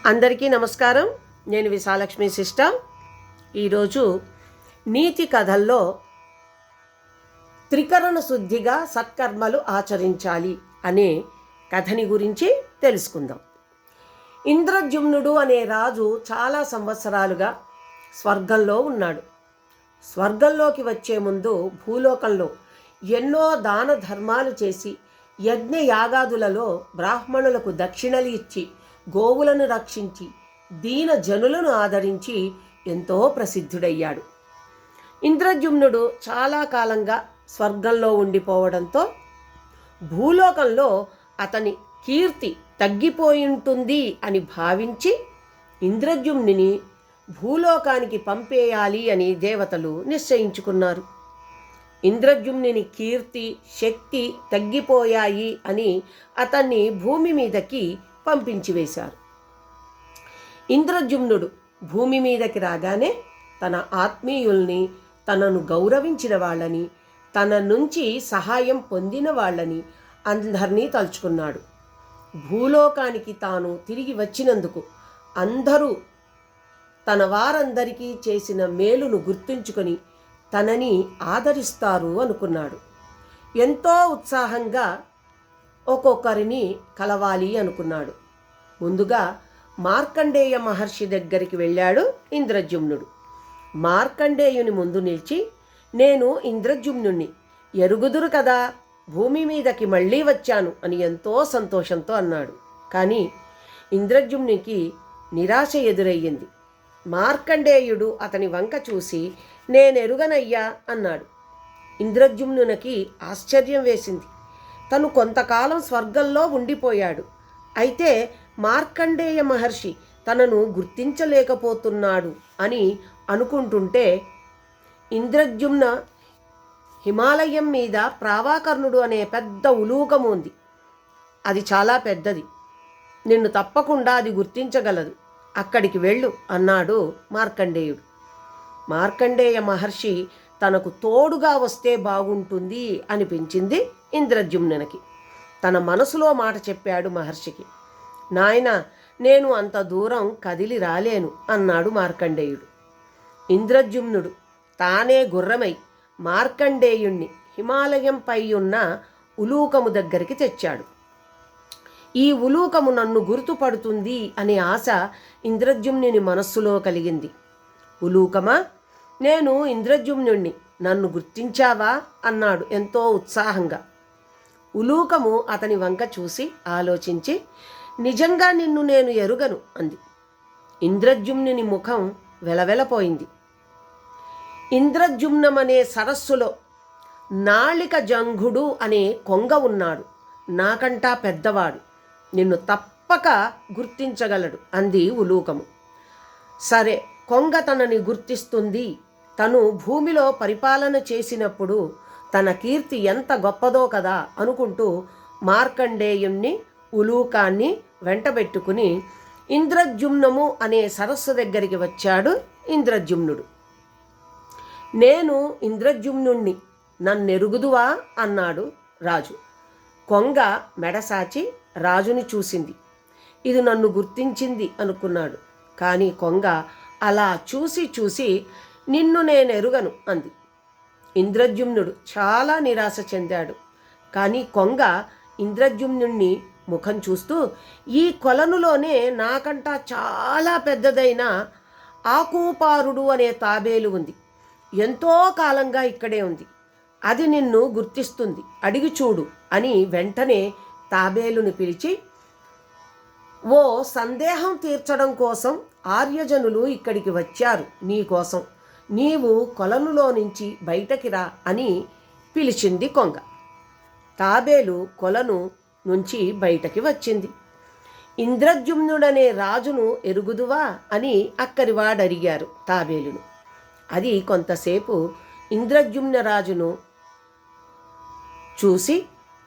అందరికీ నమస్కారం. నేను విశాలక్ష్మి సిస్టర్. ఈరోజు నీతి కథల్లో త్రికరణ శుద్ధిగా సత్కర్మలు ఆచరించాలి అనే కథని గురించి తెలుసుకుందాం. ఇంద్రద్యుమ్నుడు అనే రాజు చాలా సంవత్సరాలుగా స్వర్గంలో ఉన్నాడు. స్వర్గంలోకి వచ్చే ముందు భూలోకంలో ఎన్నో దాన ధర్మాలు చేసి యజ్ఞ యాగాదులలో బ్రాహ్మణులకు దక్షిణలు ఇచ్చి గోవులను రక్షించి దీన జనులను ఆదరించి ఎంతో ప్రసిద్ధుడయ్యాడు. ఇంద్రద్యుమ్నుడు చాలా కాలంగా స్వర్గంలో ఉండిపోవడంతో భూలోకంలో అతని కీర్తి తగ్గిపోయింటుంది అని భావించి ఇంద్రద్యుమ్నుని భూలోకానికి పంపేయాలి అని దేవతలు నిశ్చయించుకున్నారు. ఇంద్రద్యుమ్నుని కీర్తి శక్తి తగ్గిపోయాయి అని అతన్ని భూమి మీదకి పంపించి వేశారు. ఇంద్రద్యుమ్నుడు భూమి మీదకి రాగానే తన ఆత్మీయుల్ని, తనను గౌరవించిన వాళ్ళని, తన నుంచి సహాయం పొందిన వాళ్ళని అందరినీ తలుచుకున్నాడు. భూలోకానికి తాను తిరిగి వచ్చినందుకు అందరూ తన వారందరికీ చేసిన మేలును గుర్తుంచుకొని తనని ఆదరిస్తారు అనుకున్నాడు. ఎంతో ఉత్సాహంగా ఒక్కొక్కరిని కలవాలి అనుకున్నాడు. ముందుగా మార్కండేయ మహర్షి దగ్గరికి వెళ్ళాడు ఇంద్రద్యుమ్నుడు. మార్కండేయుని ముందు నిలిచి, నేను ఇంద్రద్యుమ్నుణ్ణి, ఎరుగుదురు కదా, భూమి మీదకి మళ్ళీ వచ్చాను అని ఎంతో సంతోషంతో అన్నాడు. కానీ ఇంద్రద్యుమ్నికి నిరాశ ఎదురయ్యింది. మార్కండేయుడు అతని వంక చూసి, నేనెరుగనయ్యా అన్నాడు. ఇంద్రద్యుమ్నునికి ఆశ్చర్యం వేసింది. తను కొంతకాలం స్వర్గంలో ఉండిపోయాడు. అయితే మార్కండేయ మహర్షి తనను గుర్తించలేకపోతున్నాడు అని అనుకుంటుంటే, ఇంద్రద్యుమ్న హిమాలయం మీద ప్రావాకర్ణుడు అనే పెద్ద ఉలూకము ఉంది. అది చాలా పెద్దది. నిన్ను తప్పకుండా అది గుర్తించగలదు. అక్కడికి వెళ్ళు అన్నాడు మార్కండేయుడు. మార్కండేయ మహర్షి తనకు తోడుగా వస్తే బాగుంటుంది అనిపించింది ఇంద్రద్యుమ్నునికి. తన మనసులో మాట చెప్పాడు మహర్షికి. నాయన, నేను అంత దూరం కదిలి రాలేను అన్నాడు మార్కండేయుడు. ఇంద్రద్యుమ్నుడు తానే గుర్రమై మార్కండేయుణ్ణి హిమాలయంపై ఉన్న ఉలూకము దగ్గరికి తెచ్చాడు. ఈ ఉలూకము నన్ను గుర్తుపడుతుంది అనే ఆశ ఇంద్రద్యుమ్నుని మనస్సులో కలిగింది. ఉలూకమా, నేను ఇంద్రద్యుమ్నుణ్ణి, నన్ను గుర్తించావా అన్నాడు ఎంతో ఉత్సాహంగా. ఉలూకము అతని వంక చూసి ఆలోచించి, నిజంగా నిన్ను నేను ఎరుగను అంది. ఇంద్రద్యుమ్నుని ముఖం వెలవెలపోయింది. ఇంద్రద్యుమ్నమనే సరస్సులో నాళిక జంఘుడు అనే కొంగ ఉన్నాడు. నాకంటా పెద్దవాడు. నిన్ను తప్పక గుర్తించగలడు అంది ఉలూకము. సరే, కొంగ తనని గుర్తిస్తుంది. తను భూమిలో పరిపాలన చేసినప్పుడు తన కీర్తి ఎంత గొప్పదో కదా అనుకుంటూ మార్కండేయుణ్ణి, ఉలూకాన్ని వెంటబెట్టుకుని ఇంద్రద్యుమ్నము అనే సరస్సు దగ్గరికి వచ్చాడు ఇంద్రద్యుమ్నుడు. నేను ఇంద్రద్యుమ్నుణ్ణి, నన్నెరుగుదువా అన్నాడు రాజు. కొంగ మెడసాచి రాజుని చూసింది. ఇది నన్ను గుర్తించింది అనుకున్నాడు. కానీ కొంగ అలా చూసి చూసి, నిన్ను నేనెరుగను అంది. ఇంద్రద్యుమ్నుడు చాలా నిరాశ చెందాడు. కానీ కొంగ ఇంద్రద్యుమ్నుణ్ణి ముఖం చూస్తూ, ఈ కొలనులోనే నాకంటా చాలా పెద్దదైన ఆకూపారుడు అనే తాబేలు ఉంది. ఎంతో కాలంగా ఇక్కడే ఉంది. అది నిన్ను గుర్తిస్తుంది, అడిగి చూడు అని వెంటనే తాబేలుని పిలిచి, ఓ సందేహం తీర్చడం కోసం ఆర్యజనులు ఇక్కడికి వచ్చారు. నీ కోసం, నీవు కొలనులో నుంచి బయటకి రా అని పిలిచింది కొంగ. తాబేలు కొలను నుంచి బయటకి వచ్చింది. ఇంద్రద్యుమ్నుడనే రాజును ఎరుగుదువా అని అక్కడివాడడిగారు తాబేలును. అది కొంతసేపు ఇంద్రద్యుమ్న రాజును చూసి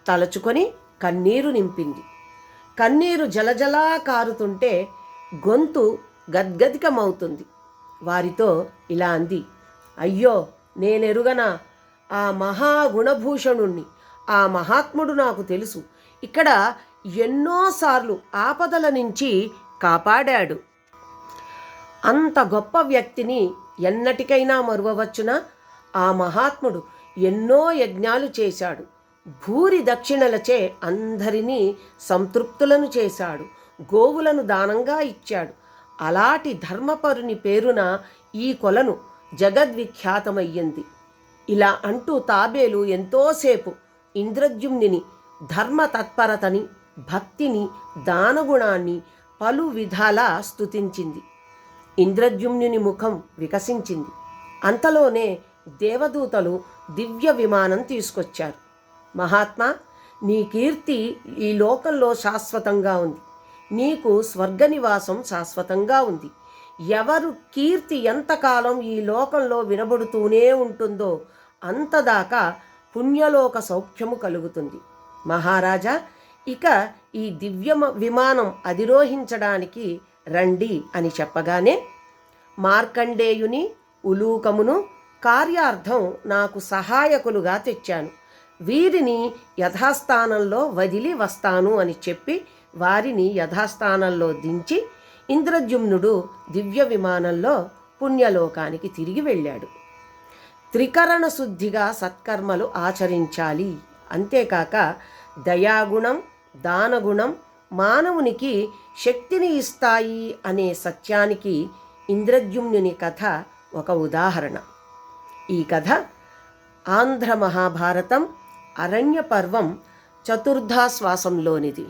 తలచుకొని కన్నీరు నింపింది. కన్నీరు జలజలా కారుతుంటే గొంతు గద్గదికమవుతుంది. వారితో ఇలా అంది, అయ్యో, నేనెరుగనా ఆ మహాగుణభూషణుణ్ణి, ఆ మహాత్ముడు నాకు తెలుసు. ఇక్కడ ఎన్నోసార్లు ఆపదల నుంచి కాపాడాడు. అంత గొప్ప వ్యక్తిని ఎన్నటికైనా మరువవచ్చునా? ఆ మహాత్ముడు ఎన్నో యజ్ఞాలు చేశాడు. భూరి దక్షిణలచే అందరినీ సంతృప్తులను చేశాడు. గోవులను దానంగా ఇచ్చాడు. అలాంటి ధర్మపరుని పేరున ఈ కొలను జగద్విఖ్యాతమయ్యింది. ఇలా అంటూ తాబేలు ఎంతోసేపు ఇంద్రద్యుమ్నుని ధర్మతత్పరతని, భక్తిని, దానగుణాన్ని పలు విధాలా స్తుతించింది. ఇంద్రద్యుమ్నుని ముఖం వికసించింది. అంతలోనే దేవదూతలు దివ్య విమానం తీసుకొచ్చారు. మహాత్మా, నీ కీర్తి ఈ లోకంలో శాశ్వతంగా ఉంది. నీకు స్వర్గనివాసం శాశ్వతంగా ఉంది. ఎవరు కీర్తి ఎంతకాలం ఈ లోకంలో వినబడుతూనే ఉంటుందో అంతదాకా పుణ్యలోక సౌఖ్యము కలుగుతుంది. మహారాజా, ఇక ఈ దివ్య విమానం అధిరోహించడానికి రండి అని చెప్పగానే మార్కండేయుని, ఉలూకమును కార్యార్థం నాకు సహాయకులుగా తెచ్చాను. వీరిని యథాస్థానంలో వదిలి వస్తాను అని చెప్పి వారిని యథాస్థానంలో దించి ఇంద్రద్యుమ్నుడు దివ్య విమానంలో పుణ్యలోకానికి తిరిగి వెళ్ళాడు. త్రికరణ శుద్ధిగా సత్కర్మలు ఆచరించాలి. అంతేకాక దయాగుణం, దానగుణం మానవునికి శక్తిని ఇస్తాయి అనే సత్యానికి ఇంద్రద్యుమ్నుని కథ ఒక ఉదాహరణ. ఈ కథ ఆంధ్ర మహాభారతం అరణ్య పర్వం చతుర్థాశ్వాసంలోనిది.